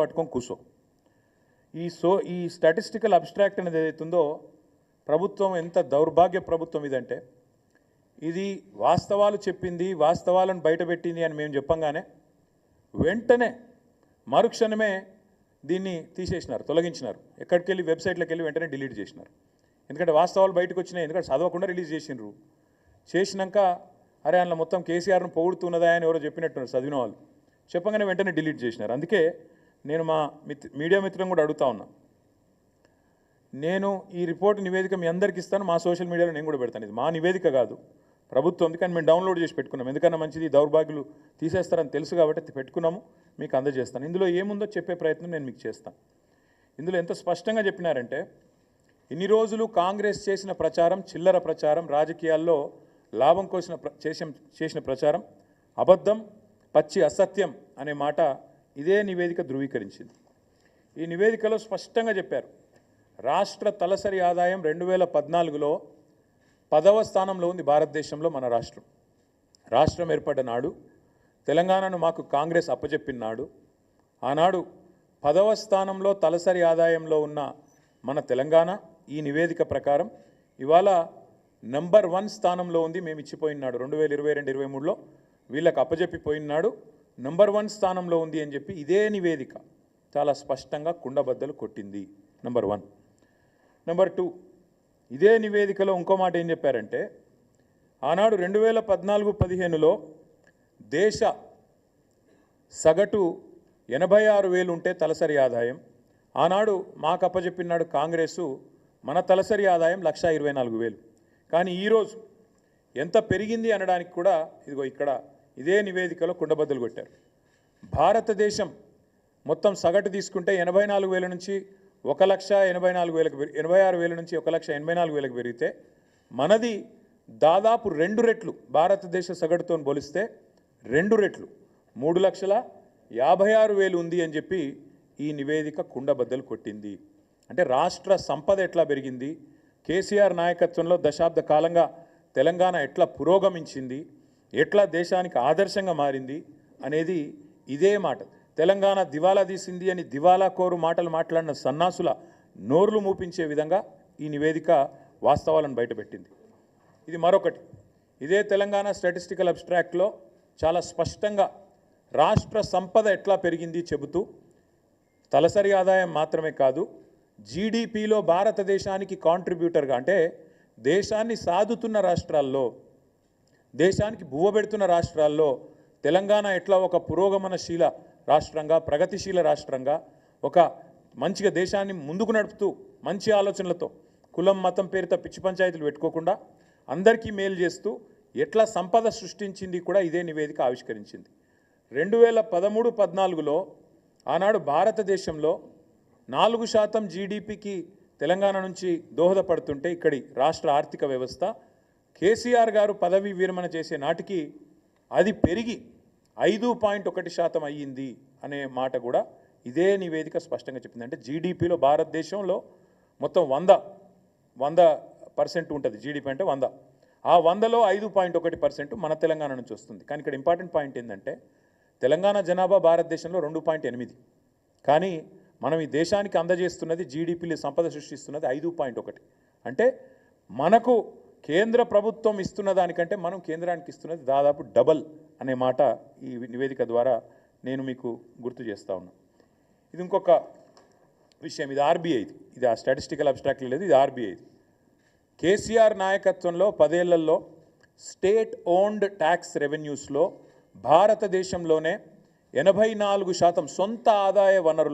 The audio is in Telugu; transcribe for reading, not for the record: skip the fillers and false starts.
పట్టుకొని కూర్చో. ఈ స్టాటిస్టికల్ అబ్స్ట్రాక్ట్ అనేది ఏదైతుందో ప్రభుత్వం ఎంత దౌర్భాగ్య ప్రభుత్వం ఇదంటే, ఇది వాస్తవాలు చెప్పింది, వాస్తవాలను బయటపెట్టింది అని మేము చెప్పంగానే వెంటనే మరుక్షణమే దీన్ని తీసేసినారు, తొలగించినారు. ఎక్కడికి వెళ్ళి వెబ్సైట్లోకి వెళ్ళి వెంటనే డిలీట్ చేసినారు. ఎందుకంటే వాస్తవాలు బయటకు వచ్చినాయి, ఎందుకంటే చదవకుండా రిలీజ్ చేసినారు. చేసినాక అరే అందులో మొత్తం కేసీఆర్ను పొగుడుతున్నదా అని ఎవరో చెప్పినట్టున్నారు చదివిన వాళ్ళు. చెప్పగానే వెంటనే డిలీట్ చేసినారు. అందుకే నేను మా మీడియా మిత్రులను కూడా అడుగుతా ఉన్నా, నేను ఈ రిపోర్ట్ నివేదిక మీ అందరికీ ఇస్తాను, మా సోషల్ మీడియాలో నేను కూడా పెడతాను. ఇది మా నివేదిక కాదు, ప్రభుత్వం. అందుకని మేము డౌన్లోడ్ చేసి పెట్టుకున్నాం. ఎందుకన్నా మంచిది, దౌర్భాగ్యులు తీసేస్తారని తెలుసు కాబట్టి పెట్టుకున్నాము, మీకు అందజేస్తాను. ఇందులో ఏముందో చెప్పే ప్రయత్నం నేను మీకు చేస్తాను. ఇందులో ఎంత స్పష్టంగా చెప్పినారంటే, ఇన్ని రోజులు కాంగ్రెస్ చేసిన ప్రచారం చిల్లర ప్రచారం, రాజకీయాల్లో లాభం కోసం చేసిన ప్రచారం అబద్ధం, పచ్చి అసత్యం అనే మాట ఇదే నివేదిక ధృవీకరించింది. ఈ నివేదికలో స్పష్టంగా చెప్పారు, రాష్ట్ర తలసరి ఆదాయం 2014లో 10వ స్థానంలో ఉంది భారతదేశంలో మన రాష్ట్రం. రాష్ట్రం ఏర్పడ్డ నాడు, తెలంగాణను మాకు కాంగ్రెస్ అప్పచెప్పిన నాడు, ఆనాడు 10వ స్థానంలో తలసరి ఆదాయంలో ఉన్న మన తెలంగాణ ఈ నివేదిక ప్రకారం ఇవాళ నంబర్ 1 స్థానంలో ఉంది. మేము ఇచ్చిపోయినాడు 2022-23లో వీళ్ళకి అప్పచెప్పిపోయినాడు, నంబర్ 1 స్థానంలో ఉంది అని చెప్పి ఇదే నివేదిక చాలా స్పష్టంగా కుండబద్దలు కొట్టింది. నంబర్ 1. నంబర్ 2, ఇదే నివేదికలో ఇంకో మాట ఏం చెప్పారంటే, ఆనాడు 2014-15లో దేశ సగటు 86,000 ఉంటే తలసరి ఆదాయం, ఆనాడు మాకు అప్పచెప్పినాడు కాంగ్రెసు మన తలసరి ఆదాయం 1,24,000. కానీ ఈరోజు ఎంత పెరిగింది అనడానికి కూడా ఇదిగో ఇక్కడ ఇదే నివేదికలో కుండబద్దలు కొట్టారు. భారతదేశం మొత్తం సగటు తీసుకుంటే 84,000 నుంచి 1,86,000 నుంచి 1,84,000 పెరిగితే మనది దాదాపు 2 రెట్లు, భారతదేశ సగటుతో పోలిస్తే 2 రెట్లు 3,56,000 ఉంది అని చెప్పి ఈ నివేదిక కుండబద్దలు కొట్టింది. అంటే రాష్ట్ర సంపద ఎట్లా పెరిగింది, కేసీఆర్ నాయకత్వంలో దశాబ్ద కాలంగా తెలంగాణ ఎట్లా పురోగమించింది, ఎట్లా దేశానికి ఆదర్శంగా మారింది అనేది ఇదే మాట. తెలంగాణ దివాలా తీసింది అని దివాలా కోరు మాటలు మాట్లాడిన సన్నాసుల నోర్లు మూపించే విధంగా ఈ నివేదిక వాస్తవాలను బయటపెట్టింది. ఇది మరొకటి, ఇదే తెలంగాణ స్టాటిస్టికల్ అబ్స్ట్రాక్ట్లో చాలా స్పష్టంగా రాష్ట్ర సంపద ఎట్లా పెరిగింది చెబుతూ, తలసరి ఆదాయం మాత్రమే కాదు, జీడిపిలో భారతదేశానికి కాంట్రిబ్యూటర్గా, అంటే దేశాన్ని సాదుతున్న రాష్ట్రాల్లో, దేశానికి బువ్వబెడుతున్న రాష్ట్రాల్లో తెలంగాణ ఎట్లా ఒక పురోగమనశీల రాష్ట్రంగా, ప్రగతిశీల రాష్ట్రంగా, ఒక మంచిగా దేశాన్ని ముందుకు నడుపుతూ మంచి ఆలోచనలతో కులం మతం పేరుతో పిచ్చి పంచాయతీలు పెట్టుకోకుండా అందరికీ మేలు చేస్తూ ఎట్లా సంపద సృష్టించింది కూడా ఇదే నివేదిక ఆవిష్కరించింది. 2013-14లో ఆనాడు భారతదేశంలో 4% జీడిపికి తెలంగాణ నుంచి దోహదపడుతుంటే ఇక్కడి రాష్ట్ర ఆర్థిక వ్యవస్థ కేసీఆర్ గారు పదవి విరమణ చేసే నాటికి అది పెరిగి 5.1% అయ్యింది అనే మాట కూడా ఇదే నివేదిక స్పష్టంగా చెప్పింది. అంటే జీడిపిలో భారతదేశంలో మొత్తం 100% ఉంటుంది. జీడిపి అంటే 100, ఆ 100లో 5.1% మన తెలంగాణ నుంచి వస్తుంది. కానీ ఇక్కడ ఇంపార్టెంట్ పాయింట్ ఏంటంటే, తెలంగాణ జనాభా భారతదేశంలో 2.8, కానీ మనం ఈ దేశానికి అందజేస్తున్నది, జీడిపిలో సంపద సృష్టిస్తున్నది 5.1. అంటే మనకు కేంద్ర ప్రభుత్వం ఇస్తున్న దానికంటే మనం కేంద్రానికి ఇస్తున్నది దాదాపు డబల్ అనే మాట ఈ నివేదిక ద్వారా నేను మీకు గుర్తు చేస్తా ఉన్నా. ఇది ఇంకొక విషయం, ఇది ఆర్బీఐది, ఇది ఆ స్టాటిస్టికల్ అబ్స్ట్రాక్ట్ లేదు, ఇది ఆర్బీఐది. కేసీఆర్ నాయకత్వంలో 10 ఏళ్లలో స్టేట్ ఓన్డ్ ట్యాక్స్ రెవెన్యూస్లో భారతదేశంలోనే 84% సొంత ఆదాయ వనరులు